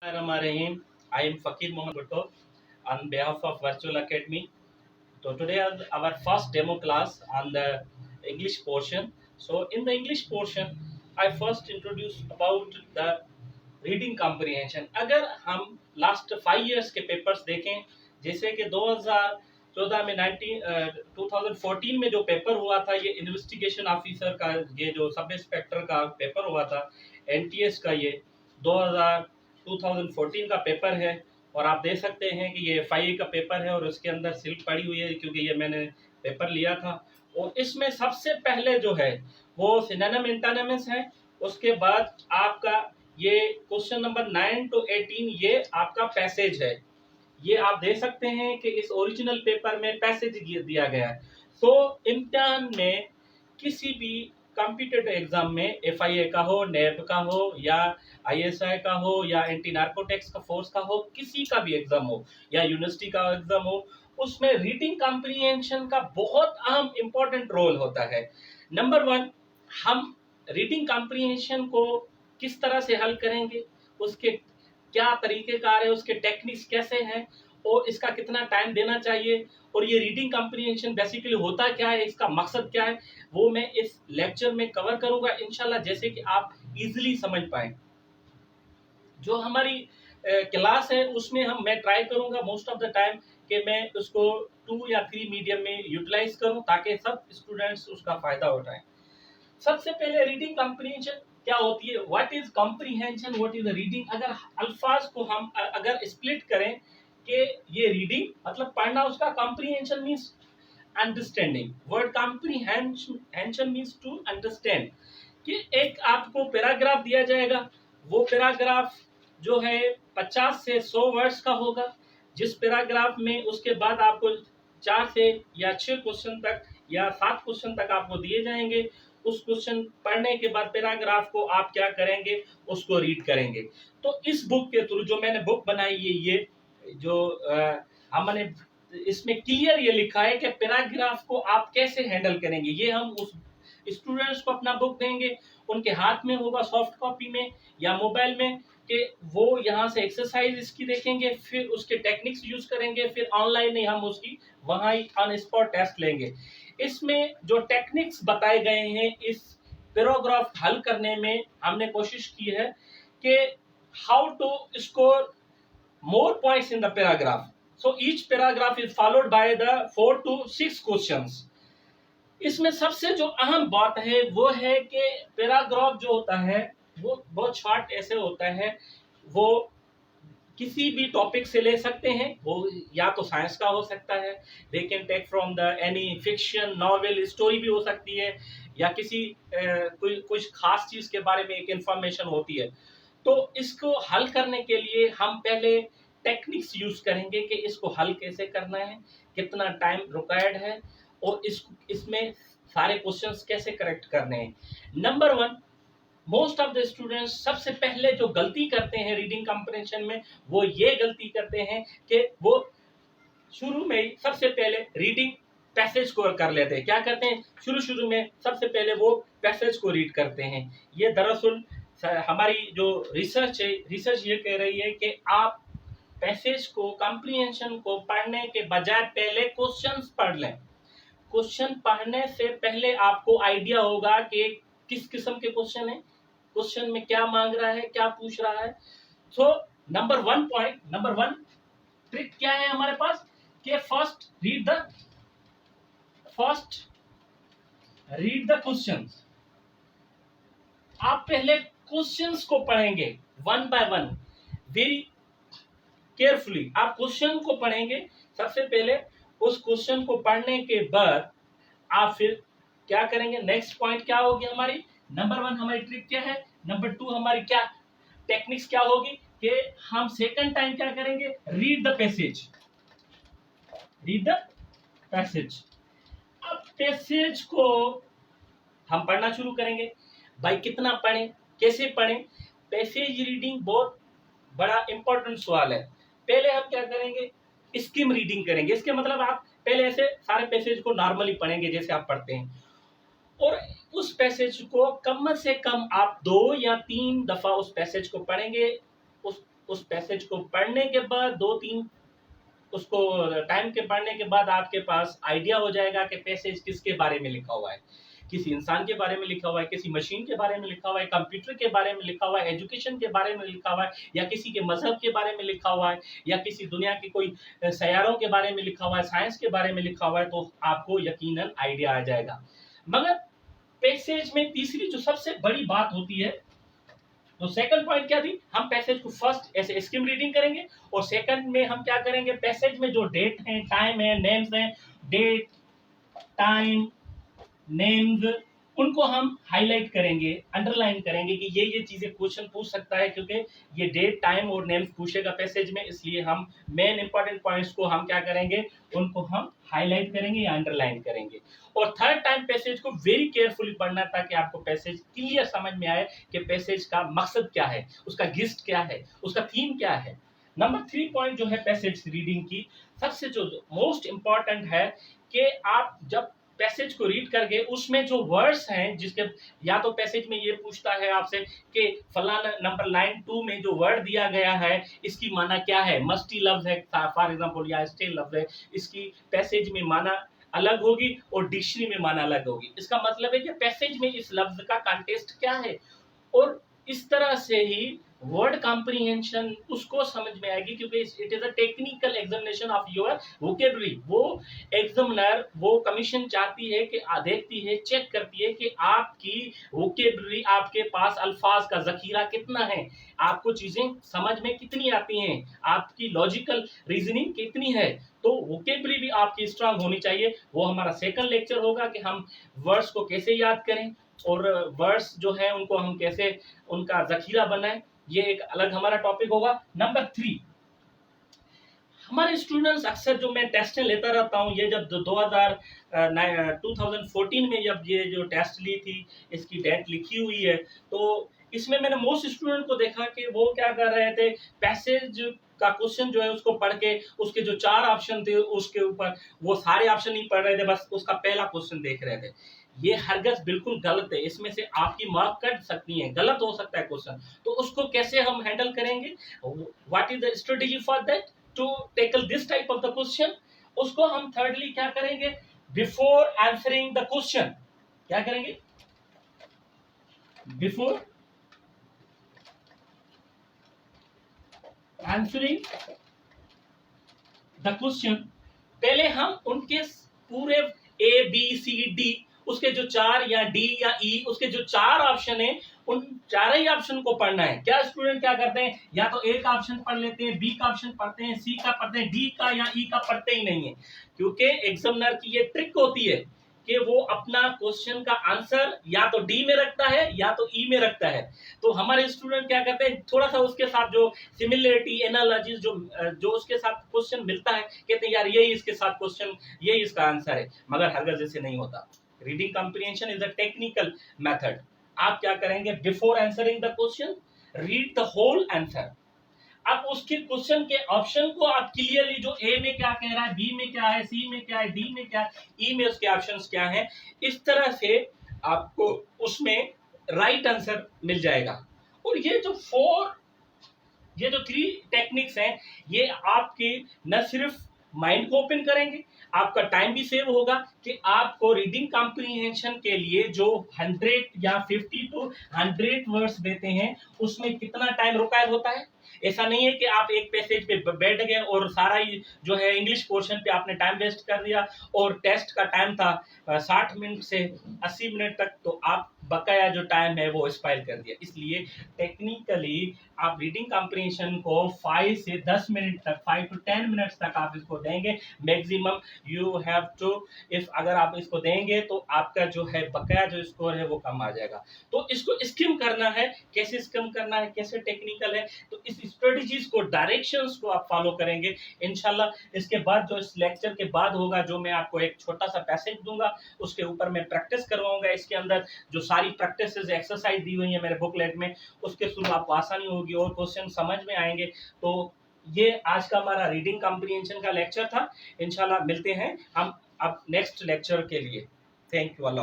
Bismillahirrahmanirrahim. I am Fakir Mohammed Bhutto on behalf of Virtual Academy. So today is our first demo class on the English portion. So in the English portion, I first introduce about the reading comprehension. अगर हम last 5 years के papers देखें, जैसे कि 2014 में 2014 में जो paper हुआ था, ये इन्वेस्टिगेशन ऑफिसर का, ये जो सब इंस्पेक्टर का पेपर हुआ था, एनटीएस का, ये 2014 का पेपर है. और आप देख सकते हैं कि ये एफआईए का पेपर है और उसके अंदर सिल्क पड़ी हुई है, क्योंकि ये मैंने पेपर लिया था. और इसमें सबसे पहले जो है वो सिनोनिम एंटोनिम्स है. उसके बाद आपका ये क्वेश्चन नंबर 9 to 18 ये आपका पैसेज है. ये आप देख सकते हैं कि इस ओरिजिनल पेपर में पैसेज दिया गया है. तो इम्तिहान में किसी भी कॉम्पिटिटिव एग्जाम में एफआईए का हो, नेब का हो, या आईएसआई का हो, या एंटी नार्कोटिक्स का फोर्स का हो, किसी का भी एग्जाम हो, या यूनिवर्सिटी का एग्जाम हो, उसमें रीडिंग कॉम्प्रिहेंशन का बहुत अहम इंपॉर्टेंट रोल होता है. नंबर 1, हम रीडिंग कॉम्प्रिहेंशन को किस तरह से हल करेंगे, उसके क्या तरीकेकार है, उसके टेक्निक्स कैसे हैं, और इसका कितना टाइम देना चाहिए, और ये रीडिंग कॉम्प्रिहेंशन बेसिकली होता क्या है, इसका मकसद क्या है, वो मैं इस लेक्चर में कवर करूंगा इंशाल्लाह, जैसे कि आप इजीली समझ पाए. जो हमारी क्लास है उसमें मैं ट्राई करूंगा मोस्ट ऑफ द टाइम कि मैं उसको 2 या 3 मीडियम में यूटिलाइज करूं, ताकि सब स्टूडेंट्स उसका फायदा उठाएं. सबसे पहले रीडिंग कॉम्प्रिहेंशन क्या होती है, what is comprehension, what is reading. अगर अल्फाज को हम अगर स्प्लिट करें कि ये रीडिंग मतलब पढ़ना, उसका comprehension means understanding. Word comprehension means to understand. कि एक आपको पैराग्राफ दिया जाएगा, वो पैराग्राफ जो है 50 से 100 वर्ड्स का होगा. जिस पैराग्राफ में उसके बाद आपको 4 से या 6 क्वेश्चन तक या 7 क्वेश्चन तक आपको दिए जाएंगे. उस क्वेश्चन पढ़ने के बाद पैराग्राफ को आप क्या करेंगे, उसको रीड करेंगे. तो इस बुक के थ्रू जो मैंने बुक बनाई है, ये जो हमने इसमें क्लियर ये लिखा है कि पैराग्राफ को आप कैसे हैंडल करेंगे. ये हम उस स्टूडेंट्स को अपना बुक देंगे, उनके हाथ में होगा सॉफ्ट कॉपी में या मोबाइल में, कि वो यहाँ से एक्सरसाइज इसकी देखेंगे, फिर उसके टेक्निक्स यूज करेंगे, फिर ऑनलाइन ही हम उसकी वहां ही ऑन स्पॉट टेस्ट लेंगे. इसमें जो टेक्निक्स बताए गए हैं इस पैराग्राफ हल करने में, हमने कोशिश की है कि how to score more points in the paragraph. So each paragraph is followed by the 4 to 6 questions. इसमें सबसे जो अहम बात है वो है कि पैराग्राफ जो होता है वो बहुत शॉर्ट ऐसे होता है. वो किसी भी टॉपिक से ले सकते हैं, वो या तो साइंस का हो सकता है, they can take from the any fiction novel story भी हो सकती है, या किसी कुछ खास चीज के बारे में एक इंफॉर्मेशन होती है. तो इसको हल करने के लिए हम पहले टेक्निक्स यूज करेंगे कि इसको हल कैसे करना है, कितना टाइम रिक्वायर्ड है, और इसमें सारे क्वेश्चंस कैसे करेक्ट करने हैं. Number 1, most of the students सबसे पहले जो गलती करते हैं रीडिंग कॉम्प्रिहेंशन में, वो ये गलती करते हैं कि वो शुरू में ही सबसे पहले रीडिंग पैसेज को कर लेते हैं. क्या करते हैं, शुरू में सबसे पहले वो पैसेज को रीड करते हैं. ये दरअसल हमारी जो रिसर्च है, रिसर्च ये कह रही है कि आप पैसेज को, कॉम्प्रिहेंशन को पढ़ने के बजाय पहले क्वेश्चंस पढ़ लें. क्वेश्चन पढ़ने से पहले आपको आइडिया होगा कि किस किस्म के क्वेश्चन है, क्वेश्चन में क्या मांग रहा है, क्या पूछ रहा है. सो नंबर 1 ट्रिक क्या है हमारे पास कि फर्स्ट रीड द क्वेश्चंस. आप पहले क्वेश्चंस को पढ़ेंगे one by one, very carefully. आप क्वेश्चन को पढ़ेंगे सबसे पहले. उस क्वेश्चन को पढ़ने के बाद आप फिर क्या करेंगे, नेक्स्ट पॉइंट क्या होगी हमारी. नंबर 1 हमारी ट्रिक क्या है, नंबर 2 हमारी क्या टेक्निक्स क्या होगी कि हम सेकंड टाइम क्या करेंगे, रीड द पैसेज. अब पैसेज को हम पढ़ना शुरू करेंगे. भाई कितना पढ़ें, कैसे पढ़ें. पैसेज रीडिंग बहुत बड़ा इंपॉर्टेंट सवाल है. पहले हम क्या करेंगे, स्किम रीडिंग करेंगे. इसके मतलब आप पहले ऐसे सारे पैसेज को नॉर्मली पढ़ेंगे जैसे आप पढ़ते हैं, और उस पैसेज को कम से कम आप 2 या 3 दफा उस पैसेज को पढ़ेंगे. उस उस पैसेज को पढ़ने के बाद 2-3 उसको टाइम के पढ़ने के बाद आपके पास आइडिया हो जाएगा कि पैसेज किसके बारे में लिखा हुआ है। किसी इंसान के बारे में लिखा हुआ है, किसी मशीन के बारे में लिखा हुआ है, कंप्यूटर के बारे में लिखा हुआ है, एजुकेशन के बारे में लिखा हुआ है, या किसी के मजहब के बारे में लिखा हुआ है, या किसी दुनिया के कोई सैयारों के बारे में लिखा हुआ है, साइंस के बारे में लिखा हुआ है, तो आपको यकीनन आइडिया आ जाएगा। मगर पैसेज में तीसरी जो सबसे बड़ी बात होती है, तो सेकंड पॉइंट क्या थी, हम पैसेज को फर्स्ट ऐसे स्किम रीडिंग करेंगे, और सेकंड में हम क्या करेंगे, पैसेज में जो डेट है, टाइम है, नेम्स हैं, डेट, टाइम, नेम्स, उनको हम हाईलाइट करेंगे, अंडरलाइन करेंगे कि ये चीजें क्वेश्चन पूछ सकता है, क्योंकि ये डेट, टाइम और नेम्स पूछेगा पैसेज में, इसलिए हम मेन इंपॉर्टेंट पॉइंट्स को हम क्या करेंगे, उनको हम हाईलाइट करेंगे या अंडरलाइन करेंगे। और थर्ड टाइम पैसेज को वेरी केयरफुली पढ़ना, ताकि आपको पैसेज क्लियर समझ में आए कि पैसेज का मकसद क्या है, उसका गिस्ट क्या है, उसका थीम क्या है। नंबर 3 पॉइंट जो है पैसेज रीडिंग की, सबसे जो मोस्ट इंपॉर्टेंट है कि आप जब पैसेज को रीड करके उसमें जो वर्ड्स हैं, जिसके या तो पैसेज में ये पूछता है आपसे कि फलाना नंबर लाइन 2 में जो वर्ड दिया गया है इसकी माना क्या है, मस्टी लफ्ज है फॉर एग्जांपल, या स्टे लफ्ज है, इसकी पैसेज में माना अलग होगी और डिक्शनरी में माना अलग होगी। इसका मतलब है कि पैसेज में इस लफ्ज का कॉन्टेक्स्ट क्या है, और इस तरह से ही वर्ड कॉम्प्रिहेंशन उसको समझ में आएगी, क्योंकि it is a technical examination of your vocabulary. वो एग्जामिनर, वो कमीशन चाहती है कि देखती है, चेक करती है कि आपकी वोकेबलरी, आपके पास अल्फाज का जखीरा कितना है, आपको चीजें समझ में कितनी आती हैं, आपकी लॉजिकल रीजनिंग कितनी है। तो वोकेबलरी भी आपकी स्ट्रांग होनी चाहिए। वो हमारा सेकंड लेक्चर होगा कि हम वर्ड्स को कैसे याद करें, और वर्ड्स जो है उनको हम कैसे उनका जखीरा बनाएं, ये एक अलग हमारा टॉपिक होगा। नंबर 3, हमारे स्टूडेंट्स अक्सर जो मैं टेस्ट लेता रहता हूँ, ये जब 2014 में जब ये जो टेस्ट ली थी, इसकी डेट लिखी हुई है, तो इसमें मैंने मोस्ट स्टूडेंट को देखा कि वो क्या कर रहे थे, पैसेज का क्वेश्चन जो है उसको पढ़ के उसके जो 4 ऑप्शन थे उसके ऊपर वो सारे ऑप्शन नहीं पढ़ रहे थे, बस उसका पहला क्वेश्चन देख रहे थे। ये हरगज बिल्कुल गलत है, इसमें से आपकी मार्क कट सकती है, गलत हो सकता है क्वेश्चन। तो उसको कैसे हम हैंडल करेंगे, what is the strategy for that to tackle this type of the question, उसको हम थर्डली क्या करेंगे, बिफोर आंसरिंग द क्वेश्चन, क्या करेंगे, बिफोर आंसरिंग द क्वेश्चन, पहले हम उनके पूरे ए बी सी डी, उसके जो 4 या डी या ई, उसके जो 4 ऑप्शन है, उन 4 ही ऑप्शन को पढ़ना है। क्या स्टूडेंट क्या करते हैं, या तो ए का ऑप्शन पढ़ लेते हैं, बी का ऑप्शन पढ़ते हैं, सी का पढ़ते हैं, डी का या ई का पढ़ते ही नहीं है। क्योंकि एग्जामिनर की ये ट्रिक होती है कि वो अपना क्वेश्चन का आंसर या तो डी में रखता है या तो ई में रखता है। तो हमारे स्टूडेंट क्या करते हैं, थोड़ा सा उसके साथ जो सिमिलरिटी, एनालॉजीज जो उसके साथ क्वेश्चन मिलता है, कहते हैं यार यही इसके साथ क्वेश्चन, यही इसका आंसर है। मगर हरगज ऐसे नहीं होता। Reading comprehension is a technical method. आप क्या करेंगे, before answering the question read the whole answer. अब उसके क्वेश्चन के ऑप्शन को आप क्लियरली, जो ए में क्या कह रहा है, बी में क्या है, सी में क्या है, डी में क्या है, ई में उसके ऑप्शंस क्या हैं, इस तरह से आपको उसमें राइट आंसर मिल जाएगा। और ये जो 3 टेक्निक्स हैं, ये आपके न सिर्फ माइंड को ओपन करेंगे, आपका टाइम भी सेव होगा, कि आपको रीडिंग कॉम्प्रिहेंशन के लिए जो 100 या 50 to 100 वर्ड्स देते हैं, उसमें कितना टाइम रिक्वायर होता है। ऐसा नहीं है कि आप एक पैसेज पे बैठ गए और सारा ही जो है इंग्लिश पोर्शन पे आपने टाइम वेस्ट कर दिया, और टेस्ट का टाइम था 60 मिनट से 80 मिनट तक, तो आप बकाया जो टाइम है वो स्पाइल कर दिया। इसलिए टेक्निकली आप रीडिंग कॉम्प्रिहेंशन को 5 से 10 मिनट तक, 5 to 10 मिनट्स तक आप इसको देंगे maximum. You have to, if अगर आप इसको देंगे तो आपका जो है बकाया जो स्कोर है वो कम आ जाएगा। तो इसको स्किम करना है, कैसे स्किम करना है, कैसे टेक्निकल है, तो इस स्ट्रेटजीज को, डायरेक्शंस को आप फॉलो करेंगे इंशाल्लाह। इसके बाद जो इस लेक्चर के बाद होगा, जो मैं आपको एक छोटा सा पैसेज दूंगा, उसके ऊपर मैं प्रैक्टिस करवाऊंगा। इसके अंदर जो सारी प्रैक्टिस एक्सरसाइज दी हुई है मेरे बुकलेट में, उसके थ्रू आपको आसानी होगी और क्वेश्चन समझ में आएंगे। तो ये आज का हमारा रीडिंग कॉम्प्रिहेंशन का लेक्चर था। इंशाल्लाह मिलते हैं हम अब नेक्स्ट लेक्चर के लिए। Thank you. अल्लाह।